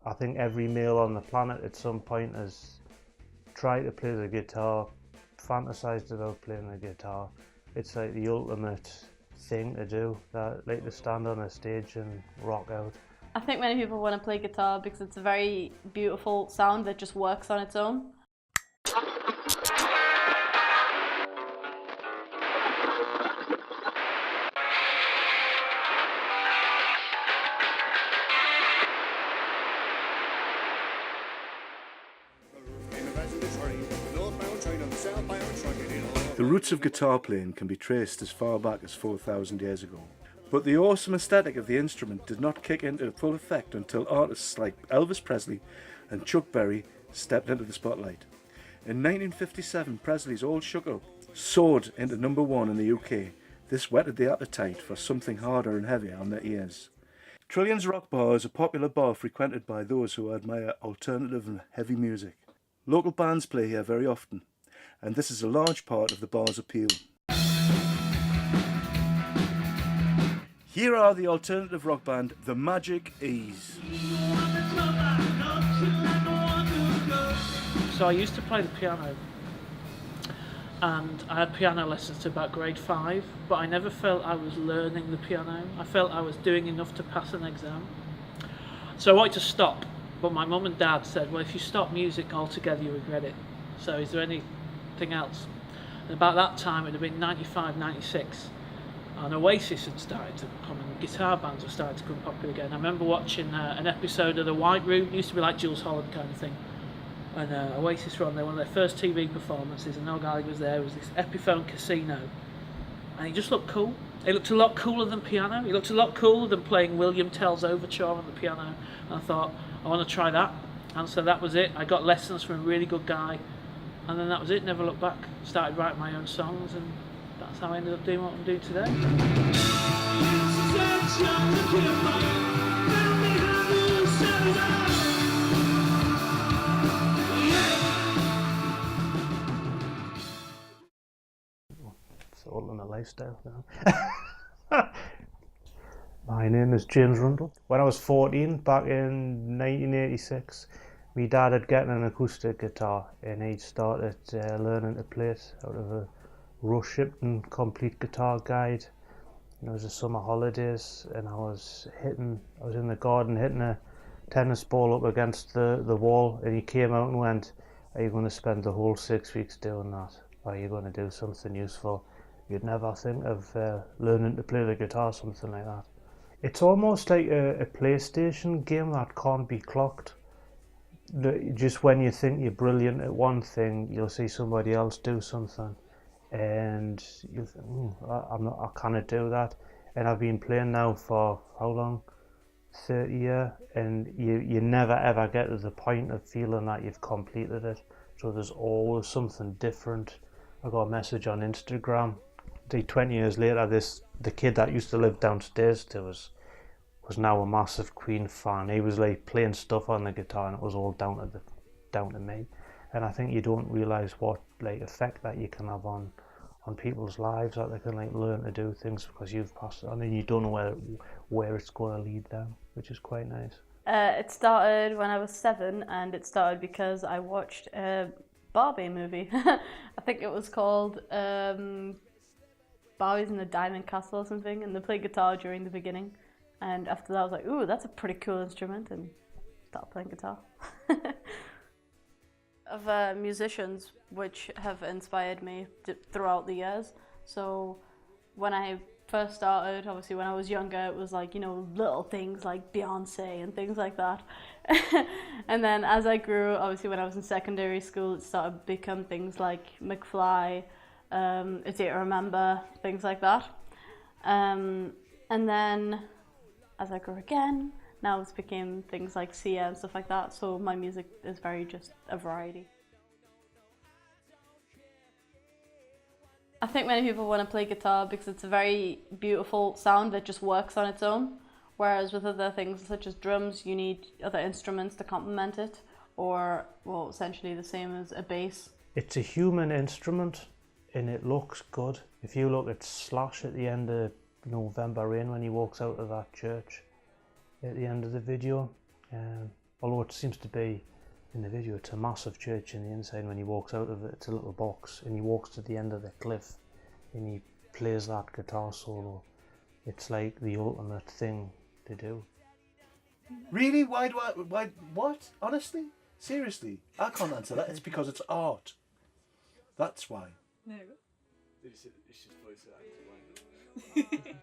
I think every male on the planet at some point has tried to play the guitar, fantasized about playing the guitar. It's like the ultimate thing to do, that like to stand on a stage and rock out. I think many people want to play guitar because it's a very beautiful sound that just works on its own. The roots of guitar playing can be traced as far back as 4,000 years ago. But the awesome aesthetic of the instrument did not kick into full effect until artists like Elvis Presley and Chuck Berry stepped into the spotlight. In 1957, Presley's All Shook Up soared into #1 in the UK. This whetted the appetite for something harder and heavier on their ears. Trillion's Rock Bar is a popular bar frequented by those who admire alternative and heavy music. Local bands play here very often, and this is a large part of the bar's appeal. Here are the alternative rock band The Magic Ease. So I used to play the piano, and I had piano lessons to about grade 5, but I never felt I was learning the piano. I felt I was doing enough to pass an exam. So I wanted to stop, but my mum and dad said, well, if you stop music altogether, you regret it. So is there anything else? And about that time, it had been 95, 96, and Oasis had started to come, and guitar bands were starting to become popular again. I remember watching an episode of The White Room. It used to be like Jules Holland kind of thing. And Oasis were on there, one of their first TV performances, and Noel Gallagher was there. It was this Epiphone Casino, and he just looked cool. He looked a lot cooler than piano. He looked a lot cooler than playing William Tell's Overture on the piano. And I thought, I want to try that. And so that was it. I got lessons from a really good guy, and then that was it. Never looked back. Started writing my own songs, and that's how I ended up doing what I'm doing today. It's the ultimate lifestyle now. My name is James Rundle. When I was 14, back in 1986, my dad had gotten an acoustic guitar and he started learning to play it out of a Rush Shipton complete guitar guide. And it was the summer holidays, and I was in the garden hitting a tennis ball up against the wall, and he came out and went, "Are you going to spend the whole 6 weeks doing that? Or are you going to do something useful?" You'd never think of learning to play the guitar, something like that. It's almost like a PlayStation game that can't be clocked. Just when you think you're brilliant at one thing, you'll see somebody else do something, and you think, I cannot do that. And I've been playing now for how long? 30 years, and you never ever get to the point of feeling that you've completed it. So there's always something different. I got a message on Instagram. 20 years later, the kid that used to live downstairs to us was now a massive Queen fan. He was like playing stuff on the guitar, and it was all down to me. And I think you don't realise what like effect that you can have on people's lives, that they can like learn to do things because you've passed it on, and you don't know where it's going to lead them, which is quite nice. It started when I was 7, and it started because I watched a Barbie movie. I think it was called Barbie's in the Diamond Castle or something, and they play guitar during the beginning. And after that I was like, ooh, that's a pretty cool instrument, and started playing guitar. Of musicians which have inspired me throughout the years. So when I first started, obviously when I was younger, it was like, you know, little things like Beyonce and things like that. And then as I grew, obviously when I was in secondary school, it started to become things like McFly, A Day to Remember, things like that. And then as I grew again, now it's became things like Sia and stuff like that, so my music is very just a variety. I think many people want to play guitar because it's a very beautiful sound that just works on its own, whereas with other things such as drums, you need other instruments to complement it, or, well, essentially the same as a bass. It's a human instrument and it looks good. If you look at Slash at the end of November Rain when he walks out of that church at the end of the video, Although it seems to be, in the video, it's a massive church in the inside. When he walks out of it, it's a little box, and he walks to the end of the cliff, and he plays that guitar solo. It's like the ultimate thing to do. Really? Why? What? Honestly? Seriously? I can't answer that. It's because it's art. That's why. No. It's just voice acting.